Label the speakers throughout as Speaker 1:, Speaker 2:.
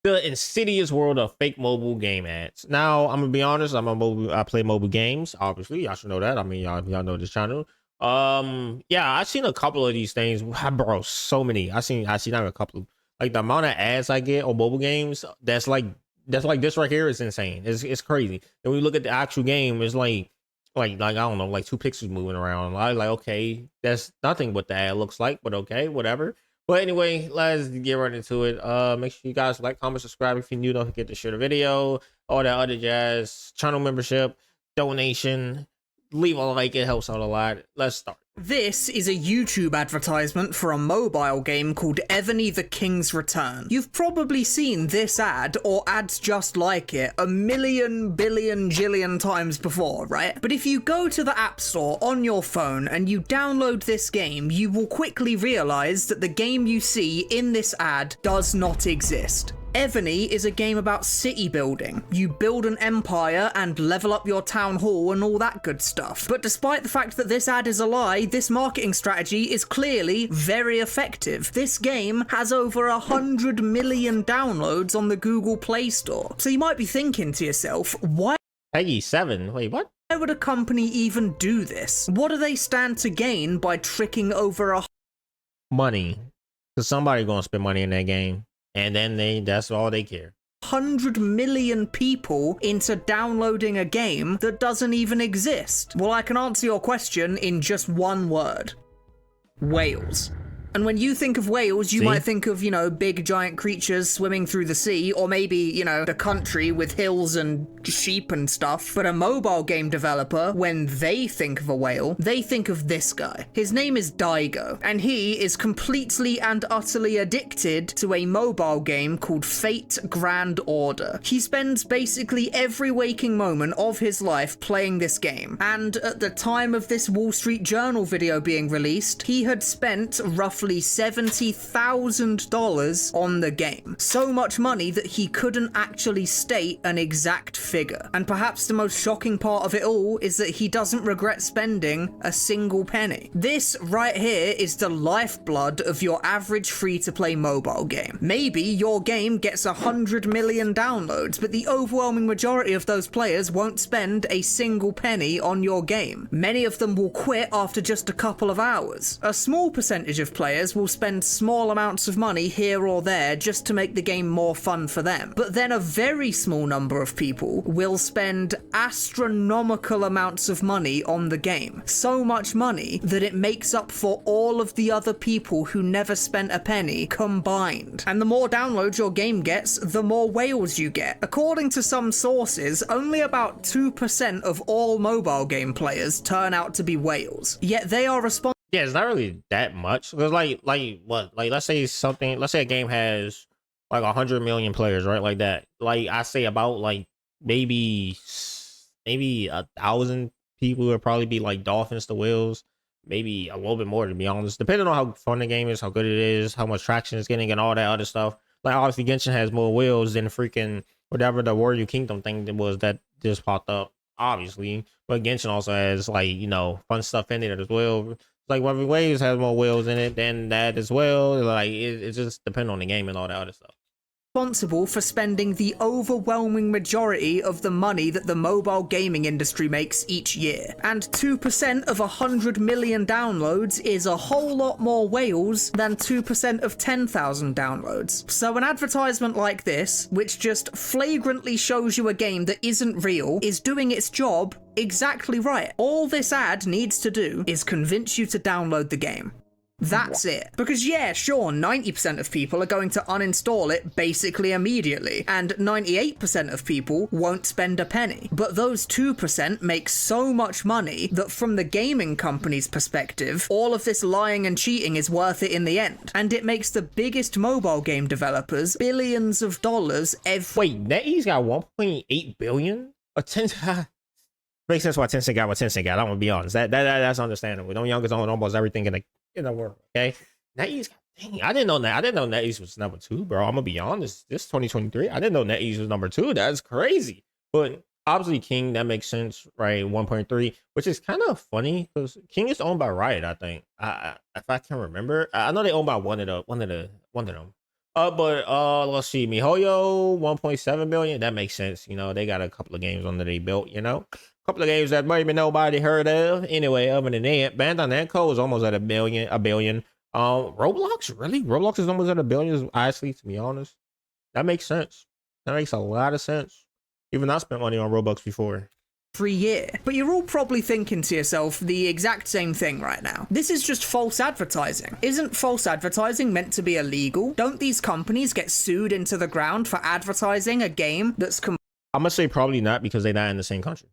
Speaker 1: the insidious world of fake mobile game ads. Now, I'm gonna be honest. I play mobile games. Obviously, y'all should know that. I mean, y'all know this channel. Yeah, I've seen a couple of these things, bro. So many. I seen a couple. Like the amount of ads I get on mobile games. That's like this right here is insane. It's crazy. And when you look at the actual game, it's like I don't know, like two pixels moving around. I like, okay, that's nothing what the ad looks like, but okay, whatever. But anyway, let's get right into it. Make sure you guys like, comment, subscribe if you're new. Don't forget to share the video, all that other jazz, channel membership, donation. Leave a like, it helps out a lot. Let's start.
Speaker 2: This is a YouTube advertisement for a mobile game called Ebony the King's Return. You've probably seen this ad, or ads just like it, a million, billion, jillion times before, right? But if you go to the App Store on your phone and you download this game, you will quickly realize that the game you see in this ad does not exist. Ebony is a game about city building. You build an empire and level up your town hall and all that good stuff. But despite the fact that this ad is a lie, this marketing strategy is clearly very effective. This game has over 100 million downloads on the Google Play Store. So you might be thinking to yourself, why
Speaker 1: Peggy 7. Wait, what?
Speaker 2: Why would a company even do this? What do they stand to gain by tricking over
Speaker 1: Money. Because somebody gonna spend money in that game. And then that's all they care.
Speaker 2: 100 million people into downloading a game that doesn't even exist? Well, I can answer your question in just one word. Whales. And when you think of whales, you might think of, you know, big giant creatures swimming through the sea, or maybe, you know, the country with hills and sheep and stuff. But a mobile game developer, when they think of a whale, they think of this guy. His name is Daigo, and he is completely and utterly addicted to a mobile game called Fate Grand Order. He spends basically every waking moment of his life playing this game, and at the time of this Wall Street Journal video being released, he had spent roughly $70,000 on the game. So much money that he couldn't actually state an exact figure. And perhaps the most shocking part of it all is that he doesn't regret spending a single penny. This right here is the lifeblood of your average free-to-play mobile game. Maybe your game gets 100 million downloads, but the overwhelming majority of those players won't spend a single penny on your game. Many of them will quit after just a couple of hours. A small percentage of players will spend small amounts of money here or there just to make the game more fun for them. But then a very small number of people will spend astronomical amounts of money on the game. So much money that it makes up for all of the other people who never spent a penny combined. And the more downloads your game gets, the more whales you get. According to some sources, only about 2% of all mobile game players turn out to be whales. Yet they are responsible.
Speaker 1: Yeah, it's not really that much. Cause like what? Like let's say a game has like 100 million players, right? Like that. Like I say about like maybe 1,000 people would probably be like dolphins to whales. Maybe a little bit more, to be honest, depending on how fun the game is, how good it is, how much traction it's getting, and all that other stuff. Like obviously Genshin has more whales than freaking whatever the Warrior Kingdom thing that was that just popped up, obviously. But Genshin also has, like, you know, fun stuff in it as well. Like Wuthering Waves has more whales in it than that as well. Like it just depends on the game and all that other stuff.
Speaker 2: Responsible for spending the overwhelming majority of the money that the mobile gaming industry makes each year. And 2% of 100 million downloads is a whole lot more whales than 2% of 10,000 downloads. So an advertisement like this, which just flagrantly shows you a game that isn't real, is doing its job exactly right. All this ad needs to do is convince you to download the game. That's it. Because yeah, sure, 90% of people are going to uninstall it basically immediately, and 98% of people won't spend a penny. But those 2% make so much money that from the gaming company's perspective, all of this lying and cheating is worth it in the end. And it makes the biggest mobile game developers billions of dollars every—
Speaker 1: Wait, NetEase got 1.8 billion? A 10 makes sense why Tencent got what Tencent got. I'm gonna be honest. That's understandable. Them youngers own almost everything in the world. Okay, NetEase. Dang, I didn't know that. I didn't know NetEase was number 2, bro. I'm gonna be honest. This 2023, I didn't know NetEase was number 2. That's crazy. But obviously, King, that makes sense, right? 1.3, which is kind of funny because King is owned by Riot. I think. If I can remember, I know they own by one of them. But let's see, MiHoYo 1.7 billion. That makes sense. You know, they got a couple of games under they belt. You know, a couple of games that maybe nobody heard of. Anyway, other than that, Bandai Namco is almost at a billion. Roblox, really? Roblox is almost at a billion. Actually, to be honest, that makes sense. That makes a lot of sense. Even I spent money on Roblox before.
Speaker 2: Every year. But you're all probably thinking to yourself the exact same thing right now. This is just false advertising. Isn't false advertising meant to be illegal? Don't these companies get sued into the ground for advertising a game that's
Speaker 1: I'm gonna say probably not, because they're not in the same country.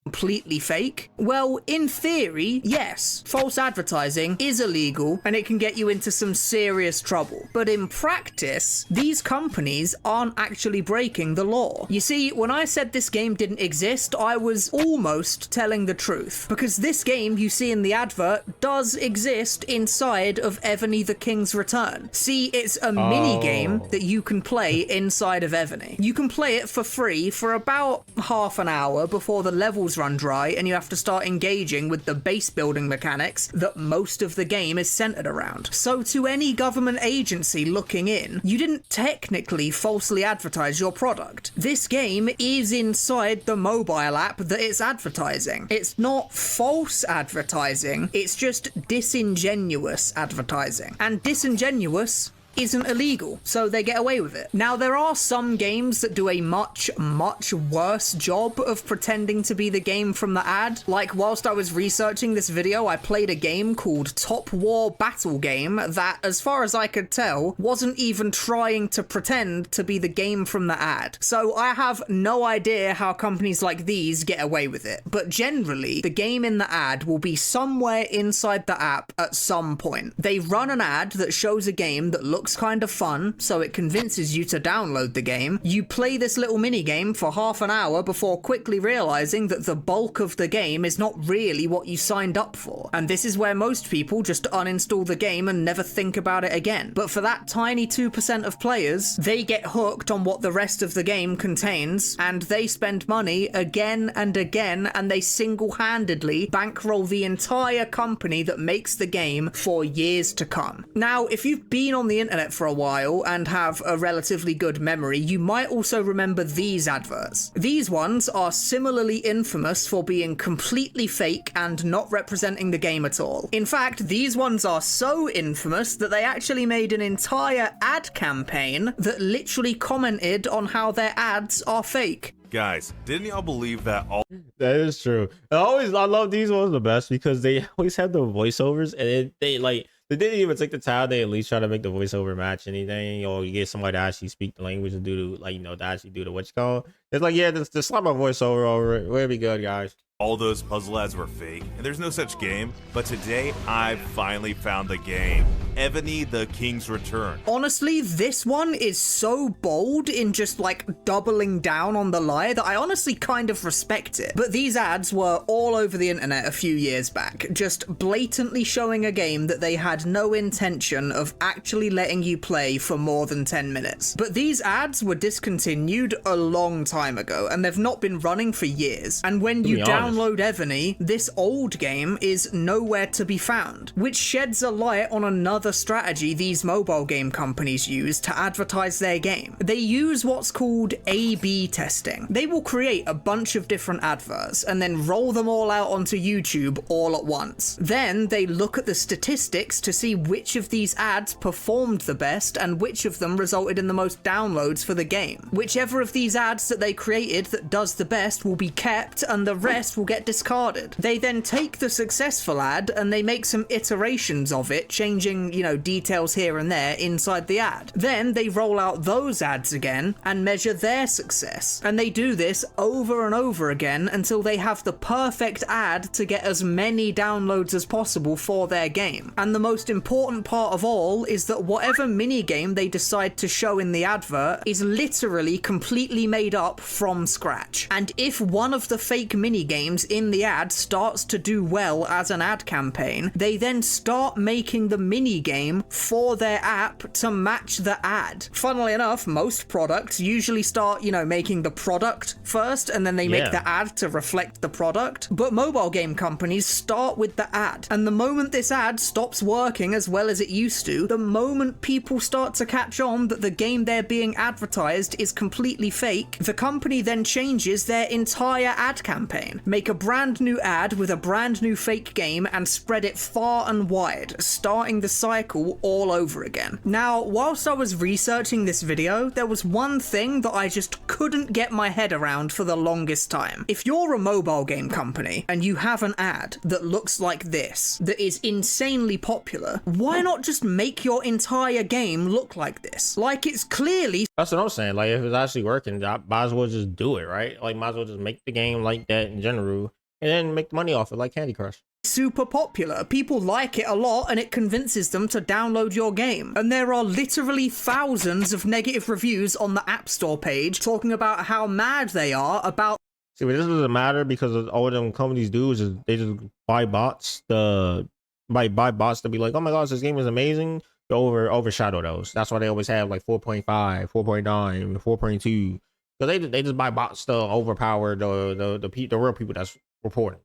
Speaker 2: Completely fake? Well, in theory, yes, false advertising is illegal and it can get you into some serious trouble. But in practice, these companies aren't actually breaking the law. You see, when I said this game didn't exist, I was almost telling the truth, because this game you see in the advert does exist inside of Ebony the King's Return. See, it's a mini game that you can play inside of Ebony. You can play it for free for about half an hour before the levels run dry and you have to start engaging with the base building mechanics that most of the game is centered around. So to any government agency looking in, you didn't technically falsely advertise your product. This game is inside the mobile app that it's advertising. It's not false advertising, it's just disingenuous advertising. And disingenuous isn't illegal, so they get away with it. Now, there are some games that do a much worse job of pretending to be the game from the ad. Like, whilst I was researching this video, I played a game called Top War Battle Game that, as far as I could tell, wasn't even trying to pretend to be the game from the ad. So I have no idea how companies like these get away with it. But generally, the game in the ad will be somewhere inside the app at some point. They run an ad that shows a game that looks kind of fun, so it convinces you to download the game. You play this little mini game for half an hour before quickly realizing that the bulk of the game is not really what you signed up for. And this is where most people just uninstall the game and never think about it again. But for that tiny 2% of players, they get hooked on what the rest of the game contains, and they spend money again and again, and they single-handedly bankroll the entire company that makes the game for years to come. Now, if you've been on the internet for a while and have a relatively good memory, you might also remember these adverts. These ones are similarly infamous for being completely fake and not representing the game at all. In fact, these ones are so infamous that they actually made an entire ad campaign that literally commented on how their ads are fake.
Speaker 3: Guys, didn't y'all believe that all
Speaker 1: That is true. I love these ones the best because they always have the voiceovers, and they didn't even take the time. They at least try to make the voiceover match anything, or you get somebody to actually speak the language and do to actually do the what you call. It's like, yeah, just slap my voiceover over it. We'll be good, guys.
Speaker 3: all those puzzle ads were fake, and there's no such game, but today I finally found the game. Ebony the King's Return.
Speaker 2: Honestly, this one is so bold in just like doubling down on the lie that I honestly kind of respect it. But these ads were all over the internet a few years back, just blatantly showing a game that they had no intention of actually letting you play for more than 10 minutes. But these ads were discontinued a long time ago, and they've not been running for years. And when you download Ebony, this old game is nowhere to be found, which sheds a light on another strategy these mobile game companies use to advertise their game. They use what's called A/B testing. They will create a bunch of different adverts and then roll them all out onto YouTube all at once. Then they look at the statistics to see which of these ads performed the best and which of them resulted in the most downloads for the game. Whichever of these ads that they created that does the best will be kept and the rest will get discarded. They then take the successful ad and they make some iterations of it, changing, details here and there inside the ad. Then they roll out those ads again and measure their success. And they do this over and over again until they have the perfect ad to get as many downloads as possible for their game. And the most important part of all is that whatever minigame they decide to show in the advert is literally completely made up from scratch. And if one of the fake minigames games in the ad starts to do well as an ad campaign, they then start making the mini game for their app to match the ad. Funnily enough, most products usually start, you know, making the product first and then they make the ad to reflect the product. But mobile game companies start with the ad. And the moment this ad stops working as well as it used to, the moment people start to catch on that the game they're being advertised is completely fake, the company then changes their entire ad campaign. Make a brand new ad with a brand new fake game and spread it far and wide, starting the cycle all over again. Now, whilst I was researching this video, there was one thing that I just couldn't get my head around for the longest time. If you're a mobile game company and you have an ad that looks like this, that is insanely popular, why not just make your entire game look like this? Like, it's clearly...
Speaker 1: That's what I'm saying. Like, if it's actually working, I might as well just do it, right? Like, might as well just make the game like that in general and then make money off it like Candy Crush.
Speaker 2: Super popular. People like it a lot and it convinces them to download your game. And there are literally thousands of negative reviews on the App Store page talking about how mad they are about...
Speaker 1: See, but this doesn't matter because all them companies do is they just buy bots buy bots to be like, oh my gosh, this game is amazing, to overshadow those. That's why they always have like 4.5, 4.9, 4.2. Because they just buy bots to overpower the real people that's reporting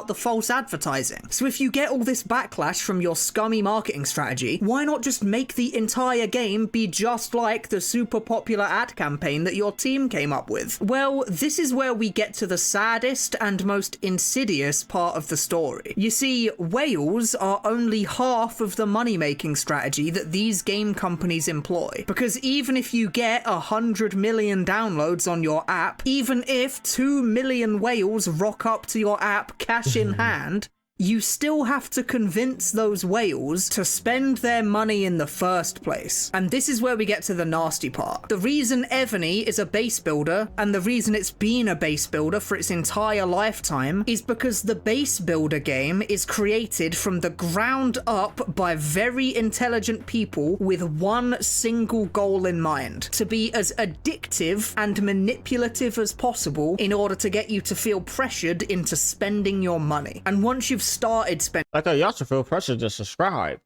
Speaker 2: the false advertising. So if you get all this backlash from your scummy marketing strategy, why not just make the entire game be just like the super popular ad campaign that your team came up with? Well, this is where we get to the saddest and most insidious part of the story. You see, whales are only half of the money-making strategy that these game companies employ. Because even if you get 100 million downloads on your app, even if 2 million whales rock up to your app cash in hand, you still have to convince those whales to spend their money in the first place. And this is where we get to the nasty part. The reason Ebony is a base builder, and the reason it's been a base builder for its entire lifetime, is because the base builder game is created from the ground up by very intelligent people with one single goal in mind: to be as addictive and manipulative as possible in order to get you to feel pressured into spending your money. And once you've started spending
Speaker 1: y'all should feel pressure to subscribe.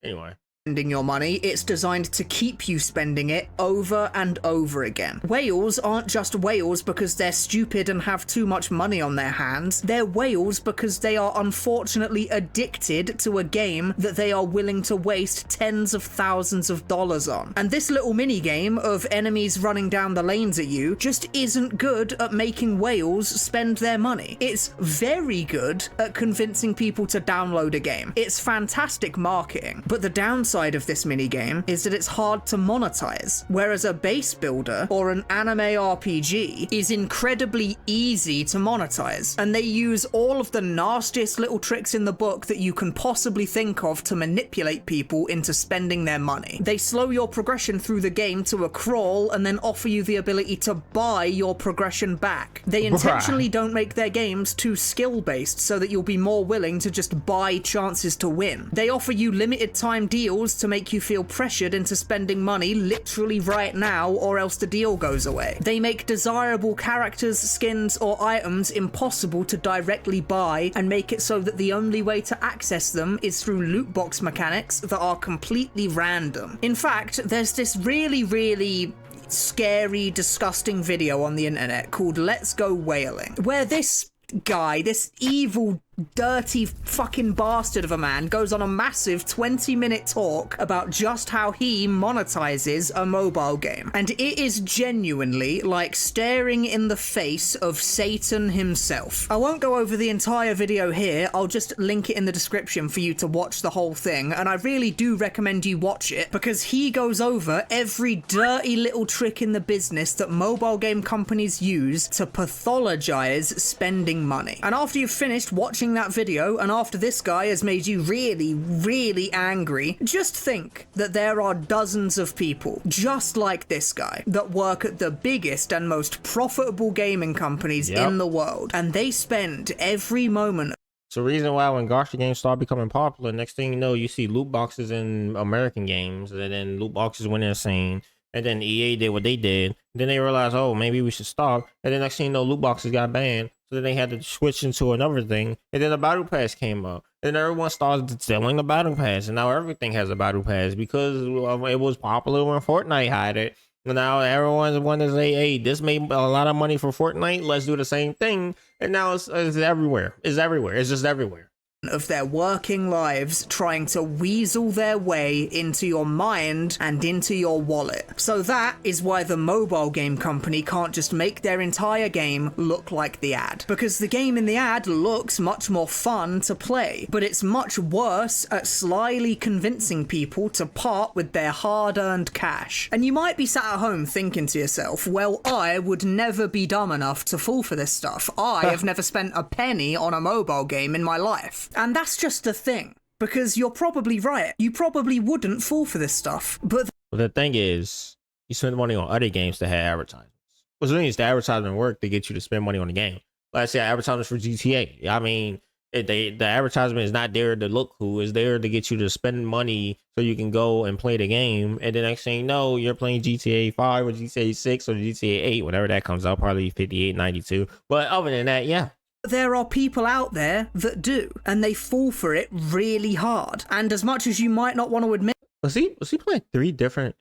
Speaker 1: Anyway,
Speaker 2: your money, it's designed to keep you spending it over and over again. Whales aren't just whales because they're stupid and have too much money on their hands. They're whales because they are unfortunately addicted to a game that they are willing to waste tens of thousands of dollars on. And this little mini game of enemies running down the lanes at you just isn't good at making whales spend their money. It's very good at convincing people to download a game. It's fantastic marketing, but the downside of this minigame is that it's hard to monetize, whereas a base builder or an anime RPG is incredibly easy to monetize, and they use all of the nastiest little tricks in the book that you can possibly think of to manipulate people into spending their money. They slow your progression through the game to a crawl and then offer you the ability to buy your progression back. They intentionally don't make their games too skill-based so that you'll be more willing to just buy chances to win. They offer you limited time deals to make you feel pressured into spending money literally right now, or else the deal goes away. They make desirable characters, skins, or items impossible to directly buy and make it so that the only way to access them is through loot box mechanics that are completely random. In fact, there's this really scary, disgusting video on the internet called Let's Go Whaling, where this guy, this evil, dirty fucking bastard of a man, goes on a massive 20-minute talk about just how he monetizes a mobile game. And it is genuinely like staring in the face of Satan himself. I won't go over the entire video here, I'll just link it in the description for you to watch the whole thing, and I really do recommend you watch it because he goes over every dirty little trick in the business that mobile game companies use to pathologize spending money. And after you've finished watching that video, and after this guy has made you really angry, just think that there are dozens of people just like this guy that work at the biggest and most profitable gaming companies in the world, and they spend every moment.
Speaker 1: It's the reason why when gacha games start becoming popular, next thing you know, you see loot boxes in American games, and then loot boxes went insane. And then EA did what they did. Then they realized, oh, maybe we should stop. And then next thing you know, loot boxes got banned. So then they had to switch into another thing. And then the battle pass came up. And everyone started selling the battle pass. And now everything has a battle pass because it was popular when Fortnite had it. And now everyone's wanting to say, hey, this made a lot of money for Fortnite. Let's do the same thing. And now it's everywhere. It's everywhere. It's just everywhere.
Speaker 2: Of their working lives trying to weasel their way into your mind and into your wallet. So that is why the mobile game company can't just make their entire game look like the ad. Because the game in the ad looks much more fun to play, but it's much worse at slyly convincing people to part with their hard-earned cash. And you might be sat at home thinking to yourself, well, I would never be dumb enough to fall for this stuff. I have never spent a penny on a mobile game in my life. And that's just the thing, because you're probably right. You probably wouldn't fall for this stuff. But
Speaker 1: the thing is, you spend money on other games that have advertisements. Which means the advertisement work to get you to spend money on the game. Let's say advertisements for GTA. I mean, the advertisement is not there to look cool. It's there to get you to spend money so you can go and play the game. And the next thing you know, you're playing GTA 5 or GTA 6 or GTA 8, whenever that comes out, probably 58, 92. But other than that, yeah.
Speaker 2: there are people out there that do, and they fall for it really hard. And as much as you might not want to admit
Speaker 1: Was he playing 3 different?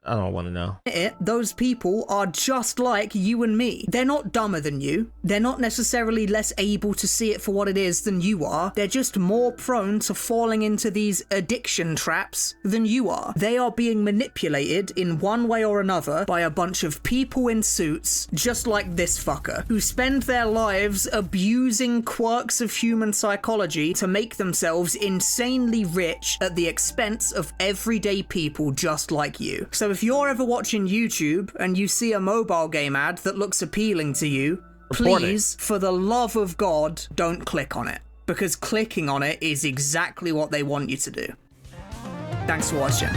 Speaker 1: I don't want to know.
Speaker 2: it, those people are just like you and me. They're not dumber than you. They're not necessarily less able to see it for what it is than you are. They're just more prone to falling into these addiction traps than you are. They are being manipulated in one way or another by a bunch of people in suits, just like this fucker, who spend their lives abusing quirks of human psychology to make themselves insanely rich at the expense of everyday people just like you. So if you're ever watching YouTube and you see a mobile game ad that looks appealing to you, please, for the love of God, don't click on it. Because clicking on it is exactly what they want you to do. Thanks for watching.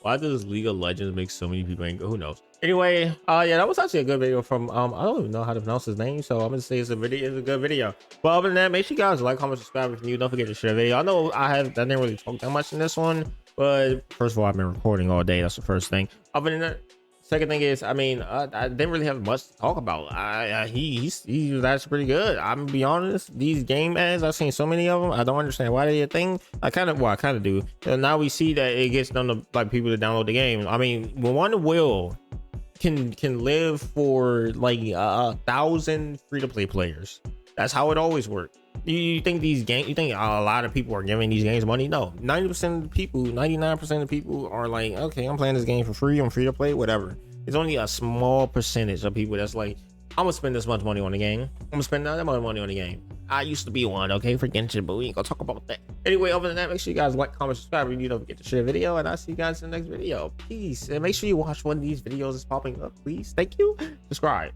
Speaker 1: Why does League of Legends make so many people angry? Who knows? Anyway, yeah, that was actually a good video from I don't even know how to pronounce his name, so I'm gonna say it's a good video. But other than that, make sure you guys like, comment, subscribe if you're new. Don't forget to share the video. I know I didn't really talk that much in this one, but first of all, I've been recording all day. That's the first thing. Other than that, second thing is, I mean, I didn't really have much to talk about. He was actually pretty good. I'm gonna be honest. These game ads, I've seen so many of them. I don't understand why they're a thing. I kind of do. And now we see that it gets done to like people to download the game. I mean, when one will can live for like 1,000 free-to-play players. That's how it always worked. You think these games, you think a lot of people are giving these games money? No, 90% of the people, 99% of people are like, okay, I'm playing this game for free, I'm free to play, whatever. It's only a small percentage of people that's like, I'm gonna spend this much money on the game. I'm gonna spend that much money on the game. I used to be one, okay, forget it, but we ain't gonna talk about that. Anyway, other than that, make sure you guys like, comment, subscribe, and you don't forget to share the video, and I'll see you guys in the next video. Peace, and make sure you watch one of these videos that's popping up, please. Thank you. Subscribe.